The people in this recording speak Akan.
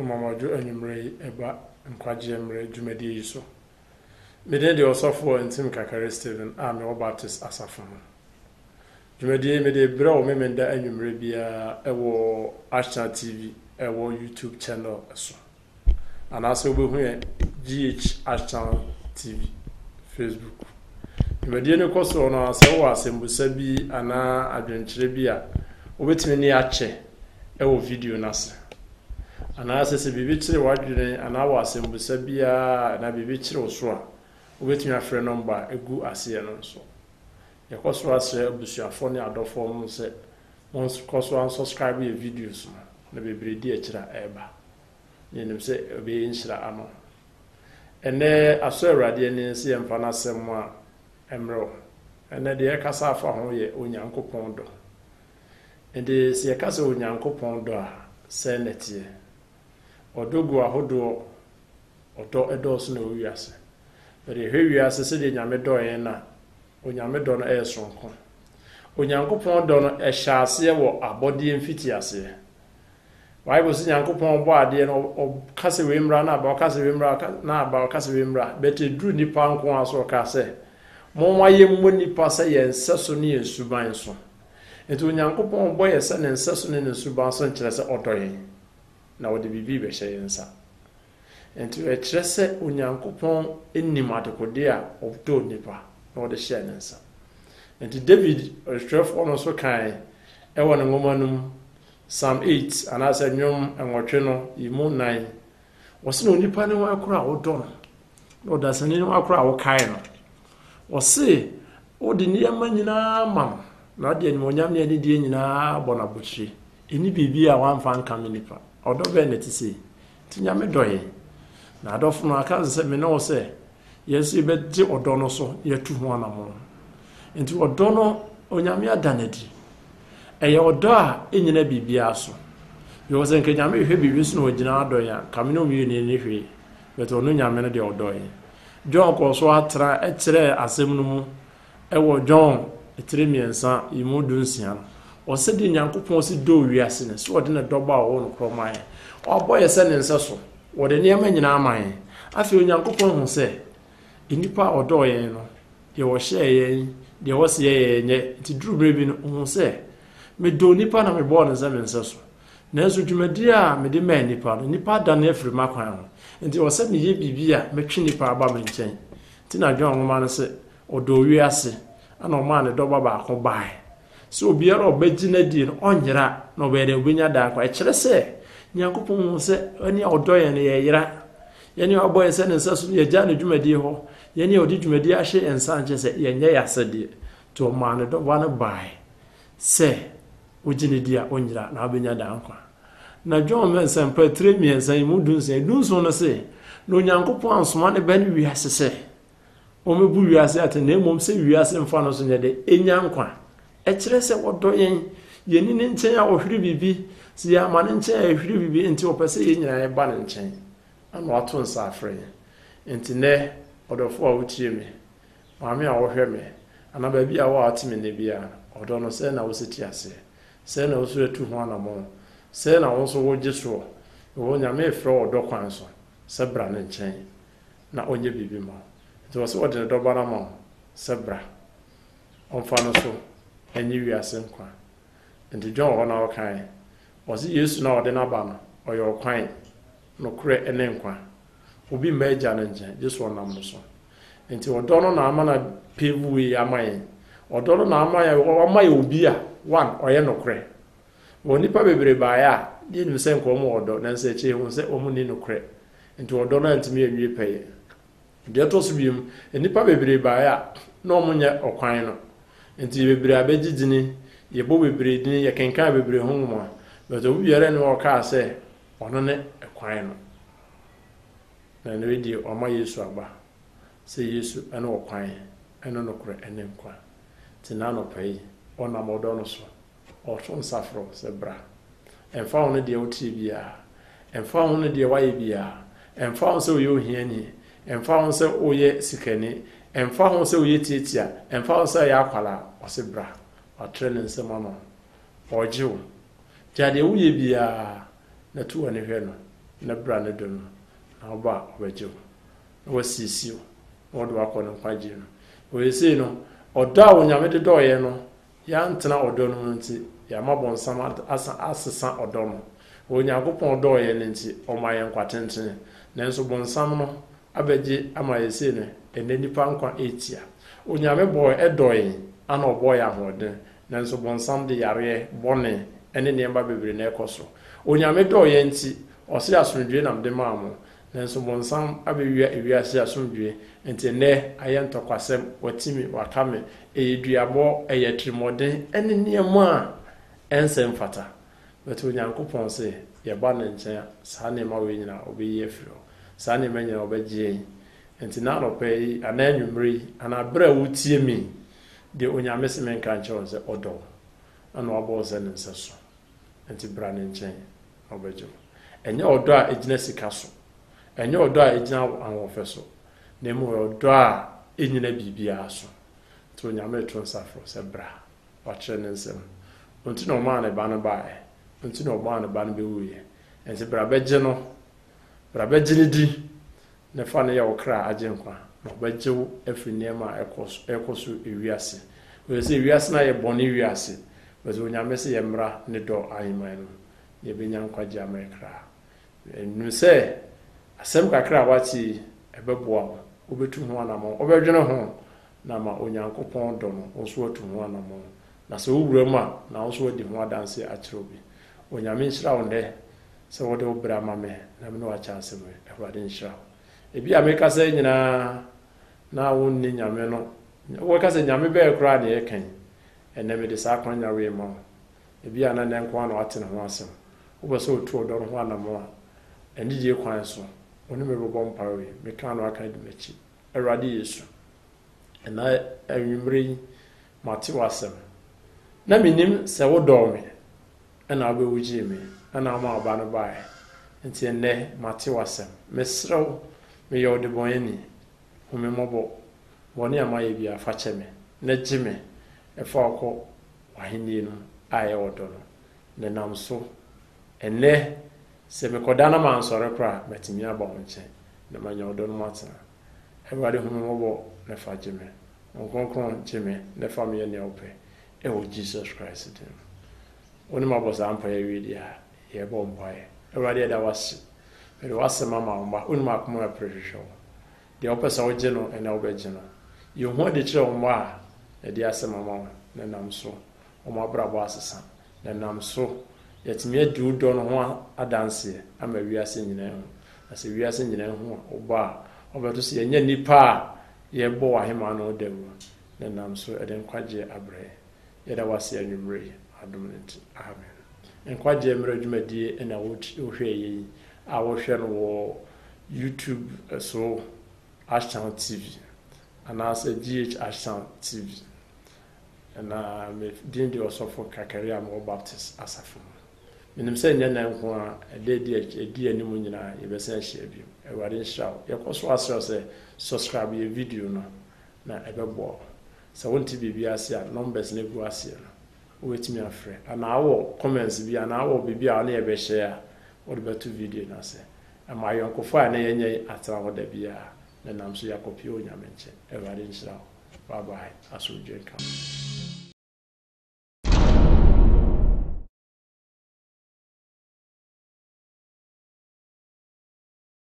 Mamajo enyumre eba nkwaje emre dwumadi yi so. Mede de osofo ntim kakare Steven me Baptist asafo. Dwumadi mede bra o memenda enyumre bia ewo Action TV ewo YouTube channel so. Anaso obehu ye GH Action TV Facebook. Dwumadi ne koso no ase wo asembusa bi ana adwenkyere bi a obetimi ne ache ewo video nase. Ana asese bibi kire wadwene ana wasembusa bia na bibi kire osua obetumi afre number egu ase no nso yakoso ase abusuafo ne adofo mo se once koso an subscribe your videos na bebredi akira eba nenim se obe nhyira ano ene aso awrade ne se yemfa na asem a emro ene de kasa afa ho ye onyankopon do ende se yakasa onyankopon do a se netie odogo ahodo odo edos na owiase bere hwewiase se de nyame do yen na onyame do no esonko onyankopon do no ehyaase wo abode mfiti ase Bible se nyankopon bo ade no kase wemra na ba kase wemra na ba kase wemra bete dru nipa nko aso kase monwaye mmo nipa se yenseso ne yensuban so eto onyankopon bo yese ne nseso ne yensuban so nkyere se odo yen na wode bibi be hye nsa enti e kire se onyankopon ennim adekode a odo nipa na wode hye nsa enti David ostrefo no so kan e wona ngomanum Psalm 8 anasa nwom enwotwe no imu 9 wose no nipa ne wa akura odo no oda sane ne wa akura wo kai no wose odi niyama nyina mam na de animonyam ne adi die nyina bona bochi eni bibi a wanfa nka nipa odo be ne tisi tinyame doye na adofo no aka se me no se yesu be di odo no so yetu ho anamo enti odo no onyame adanadi eye odo a enyina bibia so yo se nke nyame hwe bibi so no ogina adoya kamino mi ne hwe beto no nyame no de odoye John ko so atra ekire asem no mu ewo John etire miensa imu dunsia ose de nyankopon se do wiase ne so de na doba a wo no kroman oboye se ne nseso wo de niam nyina aman afi onyankopon hu se enipa odoye no ye wo hye ye de wo se ye nye ti duru brebi no hu se me do nipa na me bo ne se me nseso na so dwumadi a me de man nipa no nipa da na afiri makwan ho enti wo se me ye bibia me twe nipa aba me nchen ti na dwan ngoma no se odo wiase ana o ma ne doba ba ko bai so obiara obagina di no onyera na obere obenya da akwa ekire se nyankopon se ani odoye ne yeyira yani oboye se ne nsaso ye gya ne dwumadi ho yani odi dwumadi ahye ensa nche se yenye yasade to ma ne doba ne bai se ogine di a onyera na obenya da akwa na John mensan pa 3 miensan mu dunso no se no nyankopon ansoma ne ba ne wiase se o mebu wiase atene mom se wiase mfa no so nyede enya nkwa ekire se wodo yen yeni ne nchen a ohwiri bibi si ya ma ne nchen a ohwiri bibi enti opese ye nyina e ba ne nchen ana ato nsa afre enti ne odofo a wutie me maame a wohwe me ana ba bi a wo atime ne bia odo no se na wo seti ase se na wo so etu ho anamo se na wo so wo giso wo nyame efre odo kwan so se bra ne nchen na onye bibi ma enti wo se wo de do bana ma se bra onfa no so enyi wiase nkwa enti John wona okan ozi Yesu na ode na ba no oyo kwan no kure ene nkwa obi meja na nje Yesu onam no so enti odo no na ama na pewu ya amaye odo no na ama ya amaye obi a one oye no kure woni pa bebre ba ya di nim se nko mo odo na nse che hu se omu ni no kure enti odo na ntimi awie peye de to so biem enipa bebre ba ya na omunye okwan no enti bebre abegidini ye bo bebre dini ye kenka bebre hu mo beto biere ne oka se ono ne ekwan no na ne di o ma Yesu agba se Yesu ene okwan ene no kure ene nkwa tina no pai ona modo no so o so nsafro se bra emfa ono de oti bia emfa ono de waye bia emfa ono se oyo hiani emfa ono se oye sikani emfa ono se oye tietia emfa ono se ya kwala o se bra o trene nse mama ojiwo jade uye bia na tuwa ne hwe no na bra ne do no na oba obeje wo wasisi wo do akọ ne kwagye no we say no odo a onyame de do ye no ya ntena odo no nti ya mabonsam asesa odo no onyankopon do ye nti omaye nkwatenten nanso bonsam no abeje ama ye say ne enanipa nkwa etia onyame boy edoye ana oboy ahoden nanso bonsam de yare bone ene niemba bebre na ekoso onyame do ye nti ose asomdwe nam de maamo nanso bonsam abewia ewiase asomdwe nti ne ayentokwasem watimi wakame eyeduabo eyetrimode ene niema ensem fata beto nyankopon se ye ba ne nchen sa ne ma we nyina obeyi afiro sa ne ma nyina obegye nti na no pe ananwumri ana bra wutie mi de onyame se men kan che se odo ana obo se ne nseso nti bra ne nchen obegye enye odo a ejina sika so enye odo a ejina anwofeso na mu odo a enyina bibia so to onyame to nsafro se bra wa che ne nsem nti no ma ne ba no bae nti no ba no ba no be wuye nti bra begye no bra begye ne di ne fa ne ya okra agenkwa no begye wo afri niema ekoso ewiase we se ewiase na ye bone ewiase we se onyame se ye mra ne do ahiman no ye benya nkwaje amekra enu se asem kakra wati ebeboa obetu ho anamo obedwene ho na ma onyankopon do no oso otu ho anamo na se owura ma na oso odi ho adanse akiro bi onyame nshira wonde se wode obra mame na me no acha asem Ewurade nshira ebi ameka se nyina na wonni nyame no wo ka se nyame be kra ne yekan ene me de sa kwanya we ma ebi ana ne nkwa na ate ne ho asem wo be so otu odo ho anamo eni je kwan so oni me bo mpawe me kan no aka di mechi Ewurade Yesu na anwumre mate wasem na minim se wo do me na abe wuji me na ma aba no bae nti enne mate wasem mesrew me yode bonani home mobo woni amaye bia fa che me na gime e fa akọ wahini no aye wodo no ne nam so enne se me kodana ma ansore kra metimi aba wonche ne manya wodo no matena Ewurade home mobo ne fa gime onkonkron gime ne fa me ne ope e wo Jesus Christ dem woni mabosa ampa ye wi dia ye bo mpae Ewurade da wase pero wase mama mba woni makoma appreciate de opesa oje no ena obeje no ye ho de kire mba e de ase mama na nam so o ma brabo asesa na nam so yetimi adi udo no ho adanse ama wiase nyina ho ase wiase nyina ho oba obeto se yenya nipa ye bo wahema no dewu na nam so e de nkwaje abre ye da wase anwumre adomnet amen nkwaje emre adwumadie ena wo hwe yi a wo hwe no wo YouTube so Ashtown TV and as a GH Ashtown TV and me din de osofo kakari am Baptist asafo minim se nya na nko a edi animu nyina ye be se hye bi Ewurade nhyira ye koso asro se subscribe ye video no na ebebo se wonti bibia ase a numbers na gu ase no wetimi afre ana awo comments bi ana awo bibia na ye be share wo de beto video na se ama yonkofo a na yenye atra ho da bia na nam so yakopio nyamenche Ewurade nhyira bye bye asujwe kam